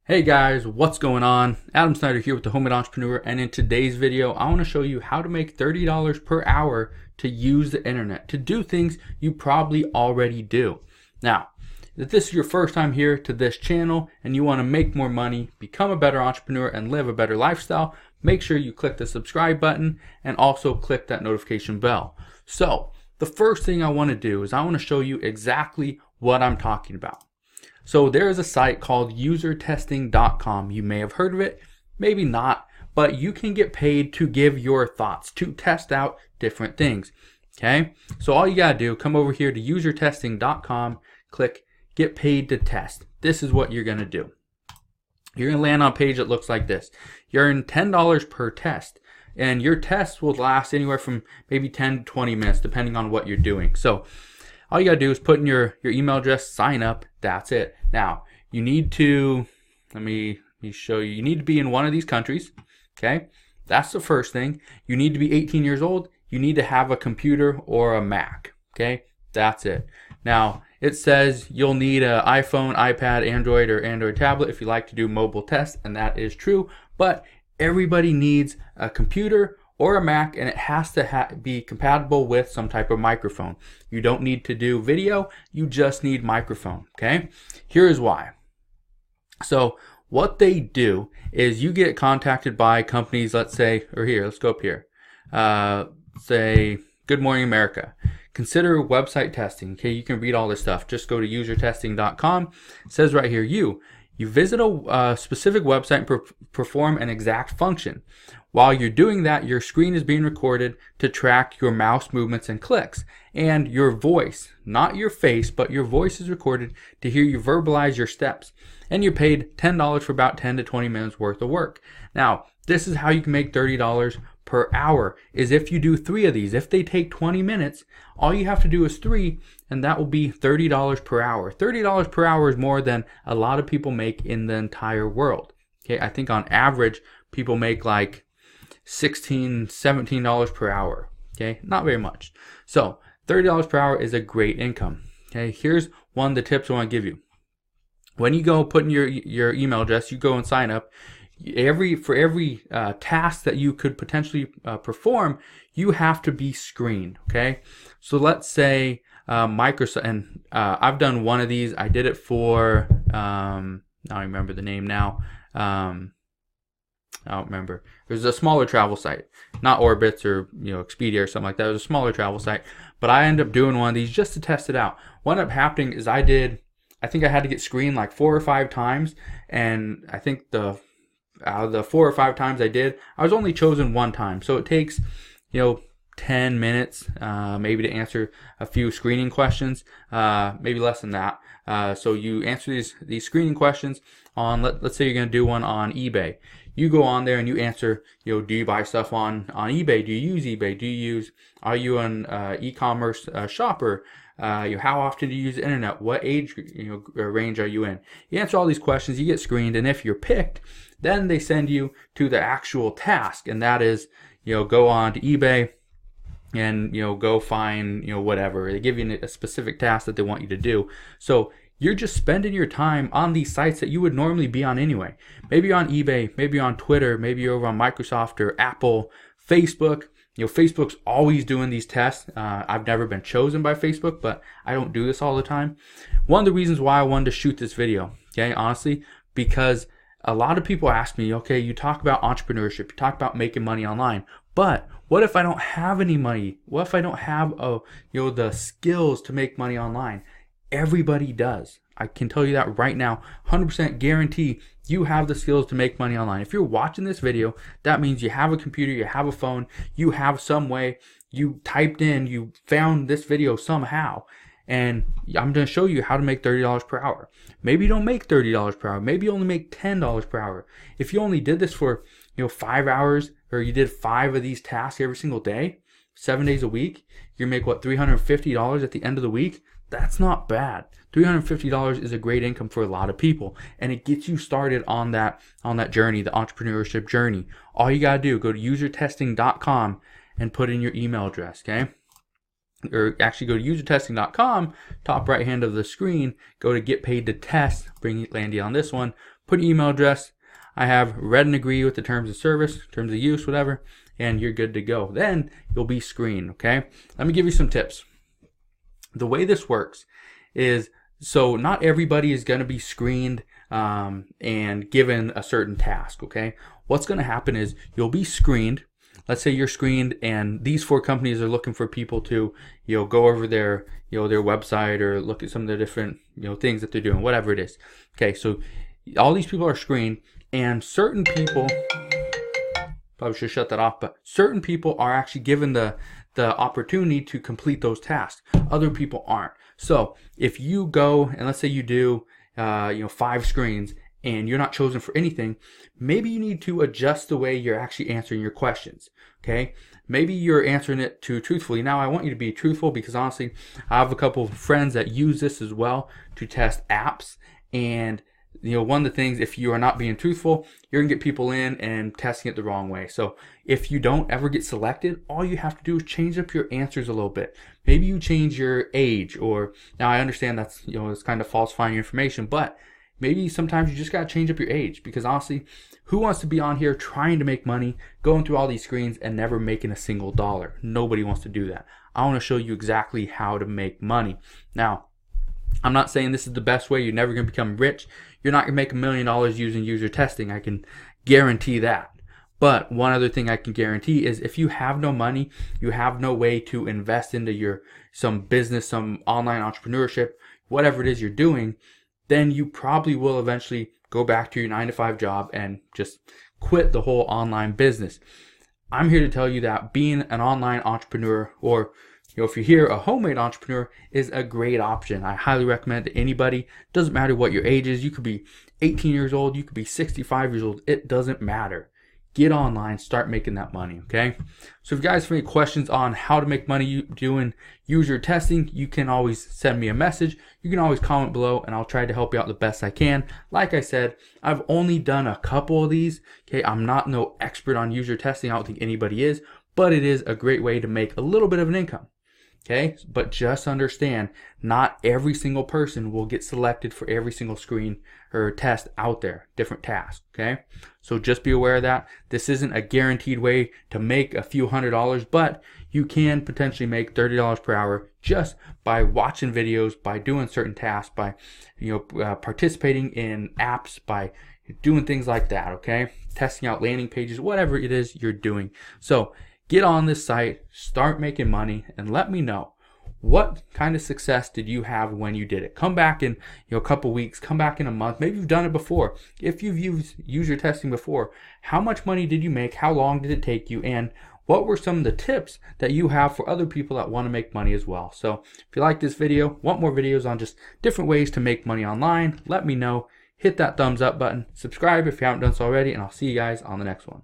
Hey guys, what's going on? Adam Snyder here with the Home Entrepreneur, and in today's video, I want to show you how to make $30 per hour to use the internet, to do things you probably already do. Now, if this is your first time here to this channel and you want to make more money, become a better entrepreneur, and live a better lifestyle, make sure you click the subscribe button and also click that notification bell. So, the first thing I want to do is I want to show you exactly what I'm talking about. So there is a site called usertesting.com. You may have heard of it, maybe not, but you can get paid to give your thoughts, to test out different things. Okay, so all you gotta do, come over here to usertesting.com, click get paid to test. This is what you're gonna do. You're gonna land on a page that looks like this. You earn $10 per test, and your tests will last anywhere from maybe 10 to 20 minutes, depending on what you're doing. So all you gotta do is put in your email address, sign up, that's it. Now, you need to, let me show you, you need to be in one of these countries, okay? That's the first thing. You need to be 18 years old. You need to have a computer or a Mac, okay? That's it. Now, it says you'll need an iPhone, iPad, Android, or Android tablet if you like to do mobile tests, and that is true, but everybody needs a computer or a Mac, and it has to be compatible with some type of microphone. You don't need to do video, you just need microphone, okay? Here's why. So what they do is you get contacted by companies, let's say, or here, let's go up here. Say, Good Morning America. Consider website testing, okay? You can read all this stuff. Just go to usertesting.com. It says right here, you visit a specific website and perform an exact function. While you're doing that, your screen is being recorded to track your mouse movements and clicks. And your voice, not your face, but your voice is recorded to hear you verbalize your steps. And you're paid $10 for about 10 to 20 minutes worth of work. Now, this is how you can make $30 per hour, is if you do 3 of these. If they take 20 minutes, all you have to do is 3, and that will be $30 per hour. $30 per hour is more than a lot of people make in the entire world. Okay, I think on average, people make like $16, $17 per hour. Okay, not very much. So $30 per hour is a great income. Okay, here's one of the tips I want to give you. When you go put in your email address, you go and sign up. For every task that you could potentially perform, you have to be screened. Okay, so let's say Microsoft, and I've done one of these. I did it for I don't remember the name now. I don't remember. It was a smaller travel site, not Orbitz or Expedia or something like that. It was a smaller travel site, but I ended up doing one of these just to test it out. What ended up happening is I think I had to get screened like 4 or 5 times, and I think out of the 4 or 5 times I did, I was only chosen 1 time. So it takes 10 minutes maybe to answer a few screening questions, maybe less than that. So you answer these screening questions on, let's say you're going to do one on eBay. You go on there and you answer, do you buy stuff on eBay? Do you use eBay? Are you an e-commerce shopper? How often do you use the internet? What age range are you in? You answer all these questions, you get screened, and if you're picked, then they send you to the actual task, and that is, go on to eBay and go find whatever. They give you a specific task that they want you to do. So you're just spending your time on these sites that you would normally be on anyway. Maybe you're on eBay, maybe you're on Twitter, maybe you're over on Microsoft or Apple, Facebook. Facebook's always doing these tests. I've never been chosen by Facebook, but I don't do this all the time. One of the reasons why I wanted to shoot this video, okay, honestly, because a lot of people ask me, okay, you talk about entrepreneurship, you talk about making money online, but what if I don't have any money? What if I don't have the skills to make money online? Everybody does. I can tell you that right now, 100% guarantee you have the skills to make money online. If you're watching this video, that means you have a computer, you have a phone, you have some way, you typed in, you found this video somehow, and I'm going to show you how to make $30 per hour. Maybe you don't make $30 per hour. Maybe you only make $10 per hour. If you only did this for 5 hours, or you did 5 of these tasks every single day, 7 days a week, you're going to make what, $350 at the end of the week? That's not bad. $350 is a great income for a lot of people, and it gets you started on that journey, the entrepreneurship journey. All you gotta do, go to usertesting.com and put in your email address, okay? or actually go to usertesting.com, top right hand of the screen, go to get paid to test, bring Landy on this one, put your email address. I have read and agree with the terms of service, terms of use, whatever, and you're good to go. Then you'll be screened, okay? Let me give you some tips. The way this works is, so not everybody is going to be screened and given a certain task, okay? What's going to happen is you'll be screened. Let's say you're screened and these 4 companies are looking for people to, go over their, their website or look at some of the different, things that they're doing, whatever it is. Okay, so all these people are screened, and certain people, probably should shut that off, but certain people are actually given the opportunity to complete those tasks. Other people aren't. So if you go and let's say you do, 5 screens and you're not chosen for anything, maybe you need to adjust the way you're actually answering your questions. Okay, maybe you're answering it too truthfully. Now I want you to be truthful, because honestly, I have a couple of friends that use this as well to test apps, and one of the things, if you are not being truthful, you're gonna get people in and testing it the wrong way. So if you don't ever get selected, all you have to do is change up your answers a little bit. Maybe you change your age, or now I understand that's, it's kind of falsifying your information, but maybe sometimes you just gotta change up your age, because honestly, who wants to be on here trying to make money, going through all these screens and never making a single dollar? Nobody wants to do that. I wanna show you exactly how to make money. Now, I'm not saying this is the best way. You're never going to become rich. You're not going to make $1 million using user testing. I can guarantee that. But one other thing I can guarantee is, if you have no money, you have no way to invest into some business, some online entrepreneurship, whatever it is you're doing, then you probably will eventually go back to your 9-to-5 job and just quit the whole online business. I'm here to tell you that being an online entrepreneur, or if you're here, a homemade entrepreneur, is a great option. I highly recommend it to anybody. Doesn't matter what your age is. You could be 18 years old. You could be 65 years old. It doesn't matter. Get online. Start making that money, okay? So if you guys have any questions on how to make money doing user testing, you can always send me a message. You can always comment below, and I'll try to help you out the best I can. Like I said, I've only done a couple of these, okay? I'm not no expert on user testing. I don't think anybody is, but it is a great way to make a little bit of an income. Okay, but just understand, not every single person will get selected for every single screen or test out there, different tasks, okay? So just be aware of that. This isn't a guaranteed way to make a few $100s, but you can potentially make $30 per hour just by watching videos, by doing certain tasks, by participating in apps, by doing things like that, okay? Testing out landing pages, whatever it is you're doing. So get on this site, start making money, and let me know, what kind of success did you have when you did it? Come back in a couple weeks, come back in a month. Maybe you've done it before. If you've used user testing before, how much money did you make? How long did it take you? And what were some of the tips that you have for other people that want to make money as well? So if you like this video, want more videos on just different ways to make money online, let me know. Hit that thumbs up button, subscribe if you haven't done so already, and I'll see you guys on the next one.